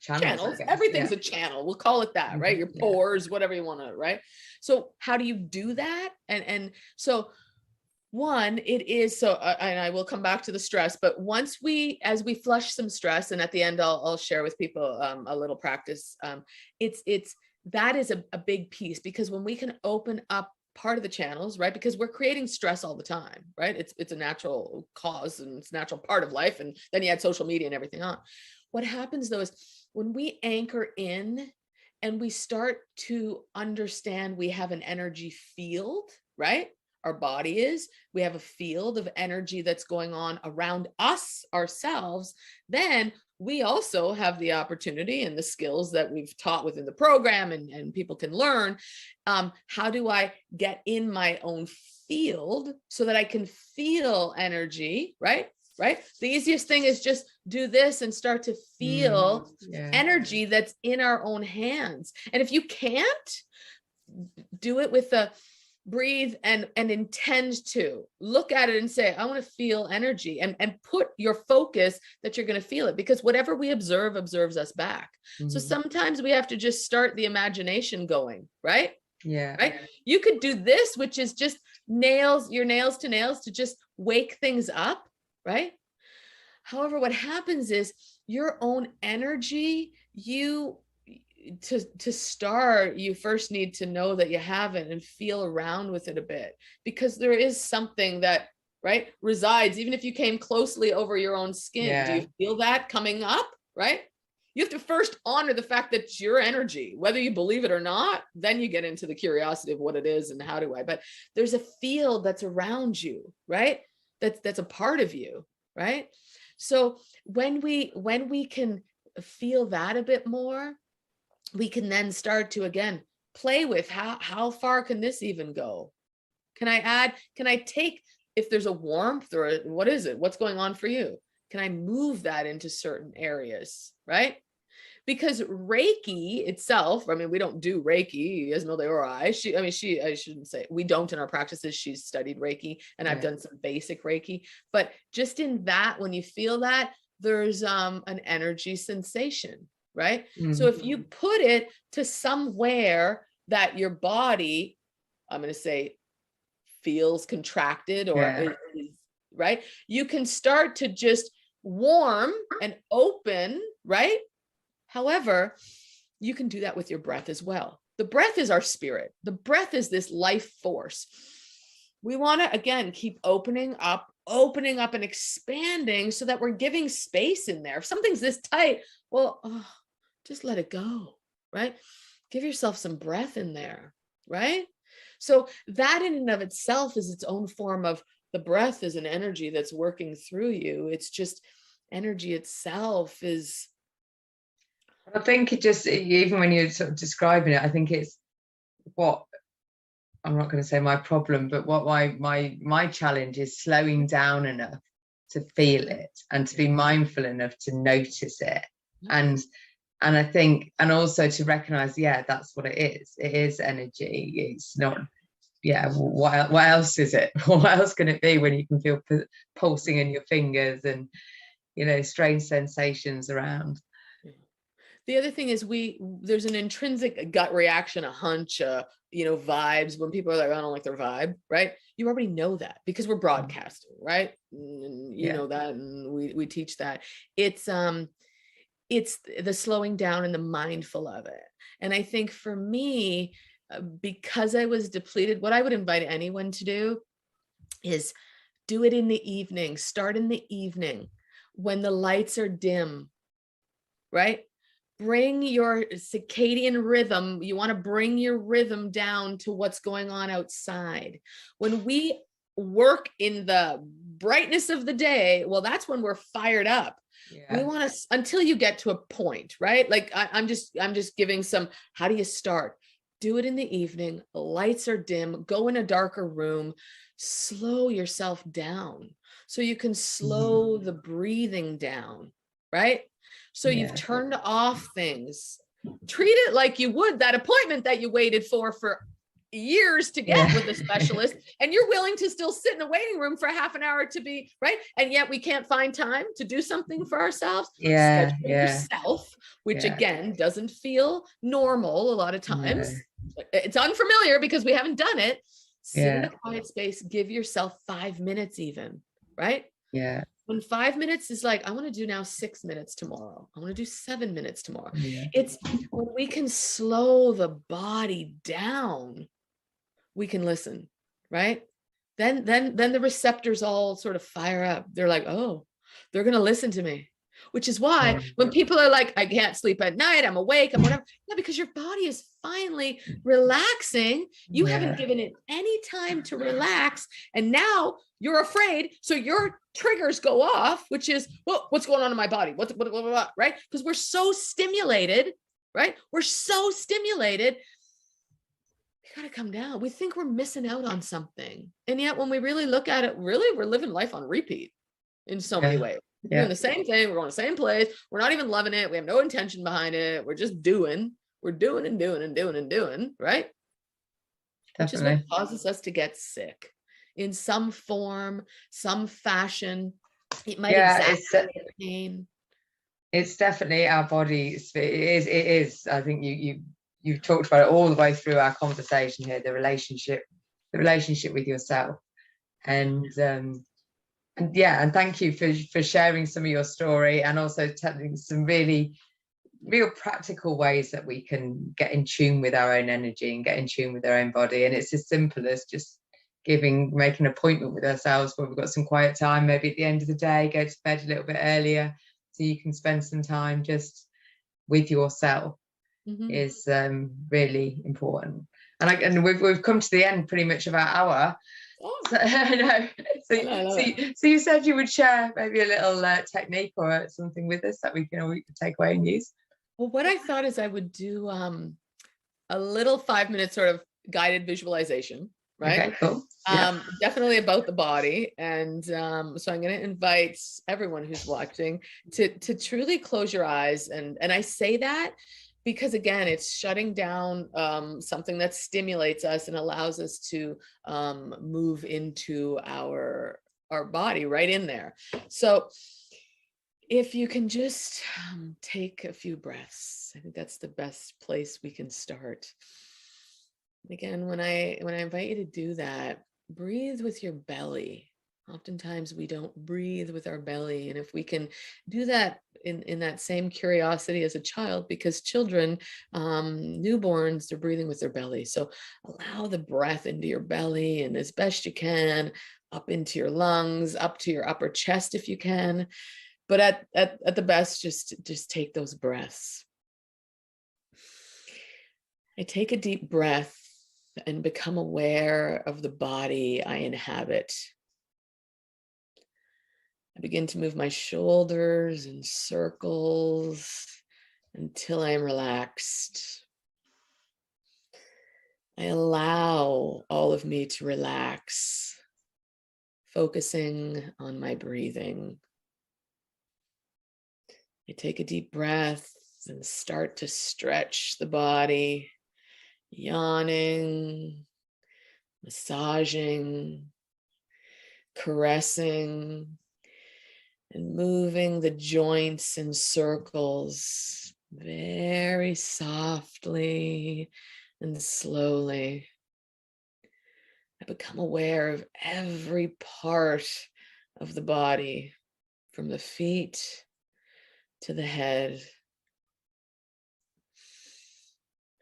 channels. Everything's a channel. We'll call it that, right? Your pores, whatever you want to, right? So how do you do that? And so One, it is so, and I will come back to the stress, but as we flush some stress, and at the end, I'll share with people a little practice. That is a big piece, because when we can open up part of the channels, right? Because we're creating stress all the time, right? It's a natural cause, and it's a natural part of life. And then you add social media and everything on. What happens though is when we anchor in and we start to understand we have an energy field, right? Our body we have a field of energy that's going on around us, ourselves. Then we also have the opportunity and the skills that we've taught within the program, and people can learn. How do I get in my own field so that I can feel energy, right? Right. The easiest thing is just do this and start to feel energy that's in our own hands. And if you can't, do it with the breathe and intend to look at it and say, I want to feel energy, and put your focus that you're going to feel it, because whatever we observe observes us back. So sometimes we have to just start the imagination going, right? Yeah. Right. You could do this, which is just your nails to nails to just wake things up. Right. However, what happens is your own energy, to start, you first need to know that you have it and feel around with it a bit, because there is something that, right, resides, even if you came closely over your own skin. Do you feel that coming up? Right. You have to first honor the fact that it's your energy, whether you believe it or not. Then you get into the curiosity of what it is and how do I, but there's a field that's around you, right? That's a part of you, right? So when we can feel that a bit more, we can then start to, again, play with how far can this even go? Can I take, if there's a warmth or what is it? What's going on for you? Can I move that into certain areas, right? Because Reiki itself, I mean, we don't do Reiki, Esmeralda or I shouldn't say we don't in our practices. She's studied Reiki, and I've done some basic Reiki, but just in that, when you feel that, there's an energy sensation, right? So if you put it to somewhere that your body, I'm going to say, feels contracted or right, you can start to just warm and open, right? However, you can do that with your breath as well. The breath is our spirit. The breath is this life force. We want to, again, keep opening up and expanding so that we're giving space in there. If something's this tight, well, just let it go, right? Give yourself some breath in there, right? So that in and of itself is its own form of, the breath is an energy that's working through you. It's just energy itself is. I think it just, even when you're sort of describing it, I think it's what, I'm not going to say my problem, but what my challenge is slowing down enough to feel it and to be mindful enough to notice it. And I think, and also to recognize, that's what it is. It is energy. It's not, what else is it? What else can it be when you can feel pulsing in your fingers and, strange sensations around? The other thing is there's an intrinsic gut reaction, a hunch, vibes. When people are like, I don't like their vibe, right? You already know that because we're broadcasting, right? And you know that, and we teach that. It's the slowing down and the mindful of it. And I think for me, because I was depleted, what I would invite anyone to do is do it in the evening. Start in the evening when the lights are dim, right? Bring your circadian rhythm. You want to bring your rhythm down to what's going on outside. When we work in the brightness of the day, well, that's when we're fired up. We want to, until you get to a point, right? Like I'm just giving some, how do you start? Do it in the evening. Lights are dim. Go in a darker room. Slow yourself down so you can slow the breathing down, right? So you've turned off things. Treat it like you would that appointment that you waited for years to get with a specialist, and you're willing to still sit in the waiting room for half an hour to be right. And yet we can't find time to do something for ourselves. Schedule yourself, which again, doesn't feel normal a lot of times. It's unfamiliar because we haven't done it. Sit in a quiet space, give yourself 5 minutes even, right? Yeah. When 5 minutes is like, I want to do now 6 minutes tomorrow. I want to do 7 minutes tomorrow. Yeah. It's when we can slow the body down, we can listen, right? Then the receptors all sort of fire up. They're like, oh, they're going to listen to me. Which is why when people are like, I can't sleep at night, I'm awake, I'm whatever. Yeah, because your body is finally relaxing. You haven't given it any time to relax. And now you're afraid. So your triggers go off, which is, well, what's going on in my body? What, right? Because we're so stimulated, right? We're so stimulated. We got to come down. We think we're missing out on something. And yet when we really look at it, really, we're living life on repeat in so many ways. We're doing the same thing. We're going to the same place. We're not even loving it. We have no intention behind it. We're just doing. We're doing and doing and doing and doing, right? Definitely. Which is what causes us to get sick in some form, some fashion. It might exacerbate pain. It's definitely our body. It is. I think you've talked about it all the way through our conversation here. The relationship with yourself, and thank you for sharing some of your story, and also telling some real practical ways that we can get in tune with our own energy and get in tune with our own body. And it's as simple as just making an appointment with ourselves where we've got some quiet time, maybe at the end of the day, go to bed a little bit earlier so you can spend some time just with yourself. Is really important. And we've come to the end pretty much of our hour. So, so you said you would share maybe a little technique or something with us that we can take away and use. Well, what I thought is I would do a little 5-minute sort of guided visualization, right? Okay, cool. Definitely about the body. And so I'm going to invite everyone who's watching to truly close your eyes. And I say that because, again, it's shutting down something that stimulates us and allows us to move into our body right in there. So if you can just take a few breaths, I think that's the best place we can start. Again, when I invite you to do that, breathe with your belly. Oftentimes we don't breathe with our belly. And if we can do that in that same curiosity as a child, because children, newborns, they're breathing with their belly. So allow the breath into your belly, and as best you can, up into your lungs, up to your upper chest if you can. But at the best, just take those breaths. I take a deep breath and become aware of the body I inhabit. I begin to move my shoulders in circles until I'm relaxed. I allow all of me to relax, focusing on my breathing. I take a deep breath and start to stretch the body, yawning, massaging, caressing, and moving the joints in circles very softly and slowly. I become aware of every part of the body, from the feet to the head.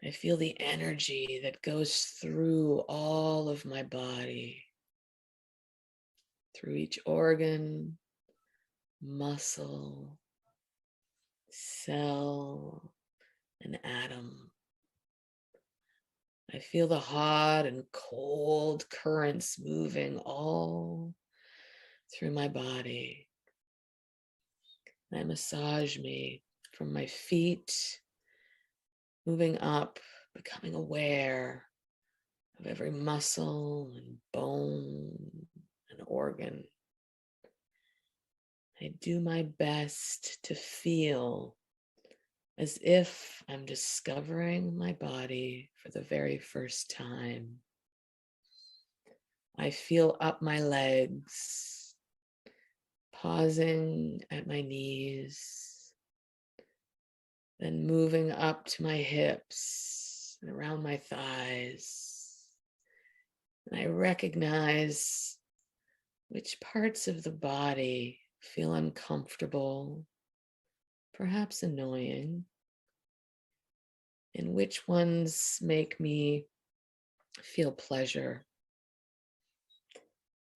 I feel the energy that goes through all of my body, through each organ, muscle, cell, and atom. I feel the hot and cold currents moving all through my body. They massage me from my feet, moving up, becoming aware of every muscle and bone and organ. I do my best to feel as if I'm discovering my body for the very first time. I feel up my legs, pausing at my knees, then moving up to my hips and around my thighs, And I recognize which parts of the body feel uncomfortable, perhaps annoying, and which ones make me feel pleasure.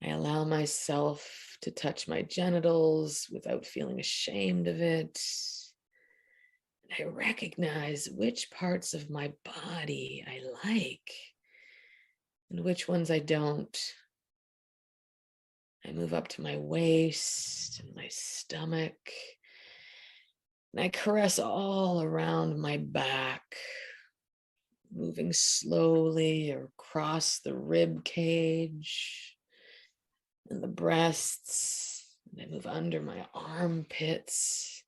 I allow myself to touch my genitals without feeling ashamed of it. I recognize which parts of my body I like and which ones I don't. I move up to my waist and my stomach, and I caress all around my back, moving slowly across the rib cage and the breasts. And I move under my armpits,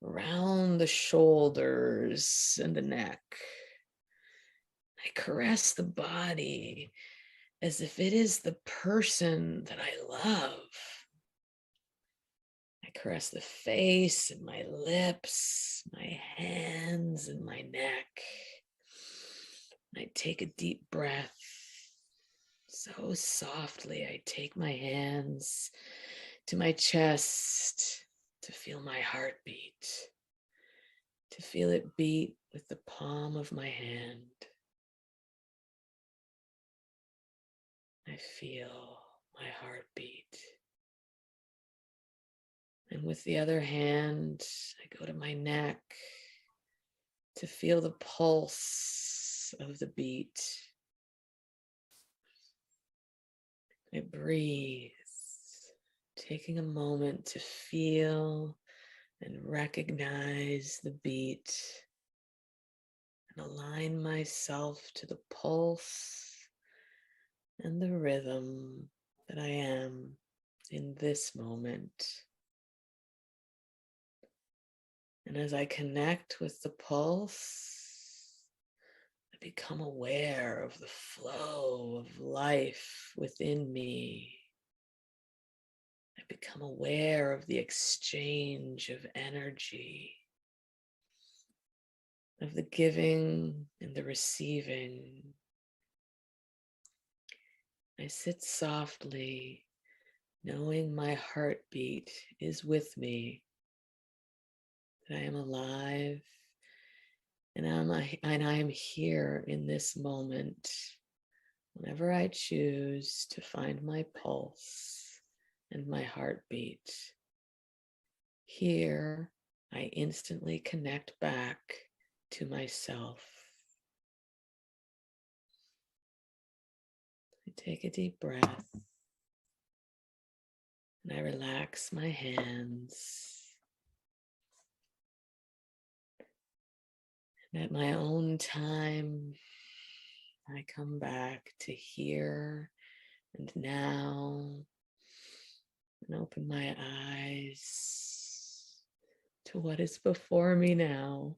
around the shoulders and the neck. I caress the body as if it is the person that I love. I caress the face and my lips, my hands and my neck. I take a deep breath. So softly, I take my hands to my chest to feel my heartbeat, to feel it beat with the palm of my hand. I feel my heartbeat. And with the other hand, I go to my neck to feel the pulse of the beat. I breathe, taking a moment to feel and recognize the beat and align myself to the pulse and the rhythm that I am in this moment. And as I connect with the pulse, I become aware of the flow of life within me. I become aware of the exchange of energy, of the giving and the receiving. I sit softly, knowing my heartbeat is with me, that I am alive, and I am here in this moment whenever I choose to find my pulse and my heartbeat. Here, I instantly connect back to myself. I take a deep breath and I relax my hands. And at my own time, I come back to here and now and open my eyes to what is before me now.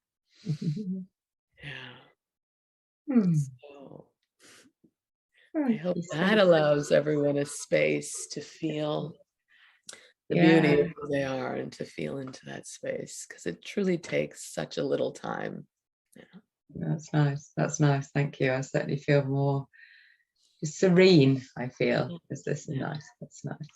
Yeah. So I hope that allows everyone a space to feel the beauty of who they are and to feel into that space, because it truly takes such a little time. Yeah. That's nice. That's nice. Thank you. I certainly feel more serene. I feel this is nice. That's nice.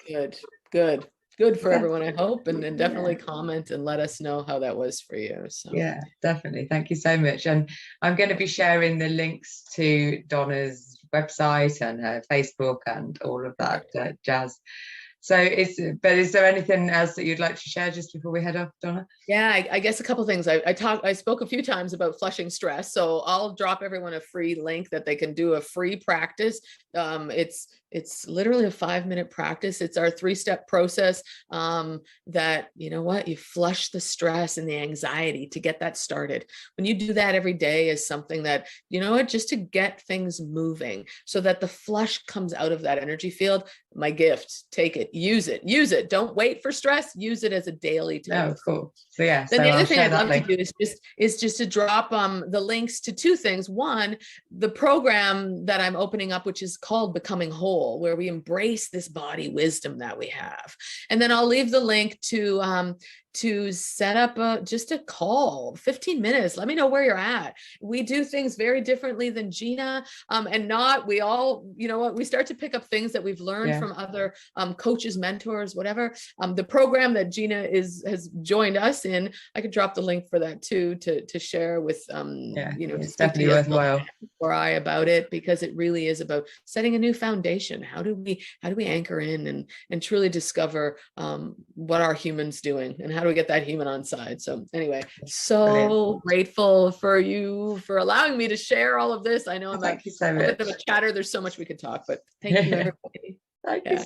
Good for everyone, I hope, and definitely comment and let us know how that was for you. So yeah, definitely. Thank you so much. And I'm going to be sharing the links to Donna's website and her Facebook and all of that jazz. So is there anything else that you'd like to share just before we head off, Donna? Yeah, I guess a couple things. I spoke a few times about flushing stress, so I'll drop everyone a free link that they can do a free practice. It's literally a 5-minute practice. It's our 3-step process that, you know what, you flush the stress and the anxiety to get that started. When you do that every day is something that, you know what, just to get things moving so that the flush comes out of that energy field. My gift, take it, use it. Don't wait for stress. Use it as a daily type. Oh, cool. So yeah. Then the other thing I'd love to do is just to drop the links to 2 things. One, the program that I'm opening up, which is called Becoming Whole, where we embrace this body wisdom that we have. And then I'll leave the link to to set up just a call, 15 minutes. Let me know where you're at. We do things very differently than Gina, we all, you know what, we start to pick up things that we've learned from other coaches, mentors, whatever. The program that Gina has joined us in, I could drop the link for that too, to share with, it's definitely worthwhile for about it, because it really is about setting a new foundation. How do we anchor in and truly discover what are humans doing, and how do we get that human on side? So anyway, so grateful for you for allowing me to share all of this. I know I'm thank you so much. A bit of a chatter. There's so much we could talk, but thank you, everybody. Thank you.